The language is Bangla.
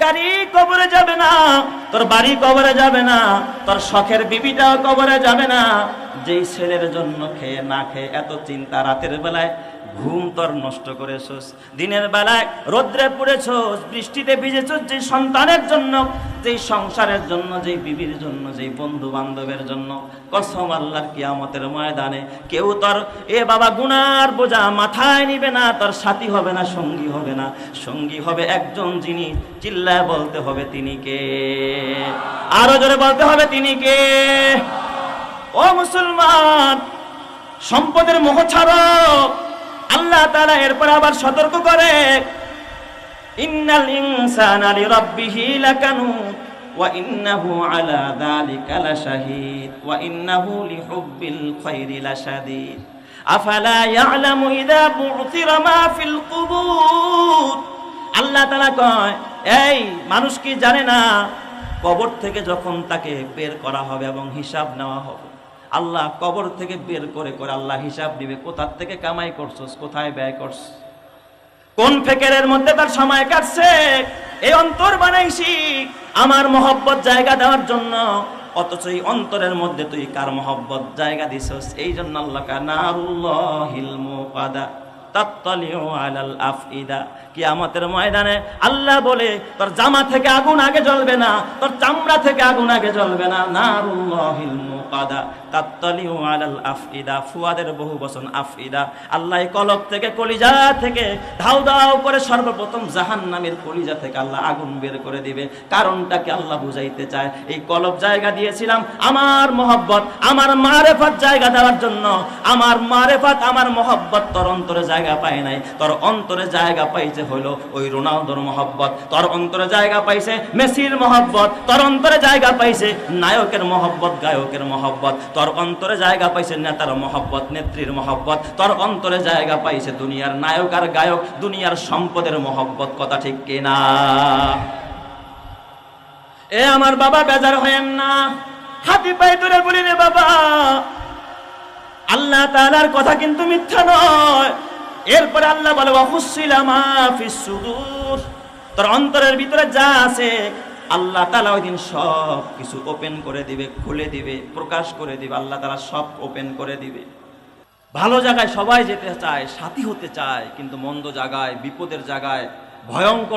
গাড়ি কবরে যাবে না, তোর বাড়ি কবরে যাবে না, তোর শখের বিবিটাও কবরে যাবে না। যেই ছেলের জন্য খেয়ে না খেয়ে এত চিন্তা, রাতের বেলায় ঘুম তোর নষ্ট করেছস, দিনের বেলায় রোদ্রে পুড়েছস, বৃষ্টিতে ভিজেছস, যে সন্তানের জন্য, যেই সংসারের জন্য, যেই বিবির জন্য, যেই বন্ধু বান্ধবের জন্য, কসম আল্লাহর কিয়ামতের ময়দানে কেউ তোর বাবা গুনার বোঝা মাথায় নিবে না, তোর সাথী হবে না, সঙ্গী হবে না। সঙ্গী হবে একজন, যিনি চিল্লায় বলতে হবে তিনি কে, আরো জোরে বলতে হবে তিনি কে। ও মুসলমান, সম্পদের মোহ ছাড়ো। আল্লাহ তাআলা এরপর আবার সতর্ক করে, ইন্নাল ইনসানা লিরাব্বিহি লাকানুত ওয়া ইন্নাহু আলা যালিকা লাশাহীদ ওয়া ইন্নাহু লিহুব্বিল খায়রি লাশাদীদ আফালা ইয়ালামু ইযা বু'থিরা মা ফিল কুবুর। আল্লাহ তাআলা কয়, এই মানুষ কি জানে না, কবর থেকে যখন তাকে বের করা হবে এবং হিসাব নেওয়া হবে, আল্লাহ কবর থেকে বের করে করে আল্লাহ হিসাব দিবে, কোথা থেকে কামাই করছস, কোথায় ব্যয় করছস, কোন ফেকেরের মধ্যে তার সময় কাটছে। এই অন্তর বানাইছি আমার মহব্বত জায়গা দেওয়ার জন্য, অথচ এই অন্তরের মধ্যে তুই কার মহব্বত জায়গা দিছস। এই জন্য আল্লাহ নারুল্লাহিল মুকাদা তাত্তালিউ আলাল আফইদা। কিয়ামতের ময়দানে আল্লাহ বলে, তোর জামা থেকে আগুন আগে জ্বলবে না, তোর চামড়া থেকে আগুন আগে জ্বলবে না। নারুল্লাহিল মুকাদা তাত্তালিউ আলাল আফইদা, ফুয়াদের বহু বচন আফইদা। আল্লাহ কলব থেকে, কলিজা থেকে ধাউ ধাউ করে সর্বপ্রথম জাহান্নামের কলিজা থেকে আল্লাহ আগুন বের করে দিবে। কারণটাকে আল্লাহ বুঝাইতে চায়, এই কলব জায়গা দিয়েছিলাম আমার মহব্বত, আমার মারেফত জায়গা দেওয়ার জন্য। আমার মারেফত, আমার মহব্বত তোর অন্তরে জায়গা পায় নাই, তোর অন্তরে জায়গা পাইছে হলো ওই রোনালদোর মহব্বত, তোর অন্তরে জায়গা পাইছে মেসির মহব্বত, তোর অন্তরে জায়গা পাইছে নায়কের মহব্বত, গায়কের মহব্বত, তোর অন্তরে জায়গা পাইছে নেতার মহব্বত, নেত্রীর মহব্বত, তোর অন্তরে জায়গা পাইছে দুনিয়ার নায়ক আর গায়ক, দুনিয়ার সম্পদের মহব্বত। কথা ঠিক কিনা? এ আমার বাবা, বেজার হয়েন না, হাতি পায়ে ধরে বলি রে বাবা, আল্লাহ তাআলার কথা কিন্তু মিথ্যা নয়। এরপরে আল্লাহ বলে, ওয়াহুসিলা মা ফিস সুদূর, তোর অন্তরের ভিতরে যা আছে আল্লাহ তাআলা ওই দিন সব কিছু ওপেন করে দিবে, খুলে দিবে, প্রকাশ করে দিবে। আল্লাহ তাআলা সব ওপেন করে দিবে। ভালো জায়গায় সবাই যেতে চায়, সাথী হতে চায়, কিন্তু মন্দ জায়গায়, বিপদের জায়গায়, ভয়ঙ্কর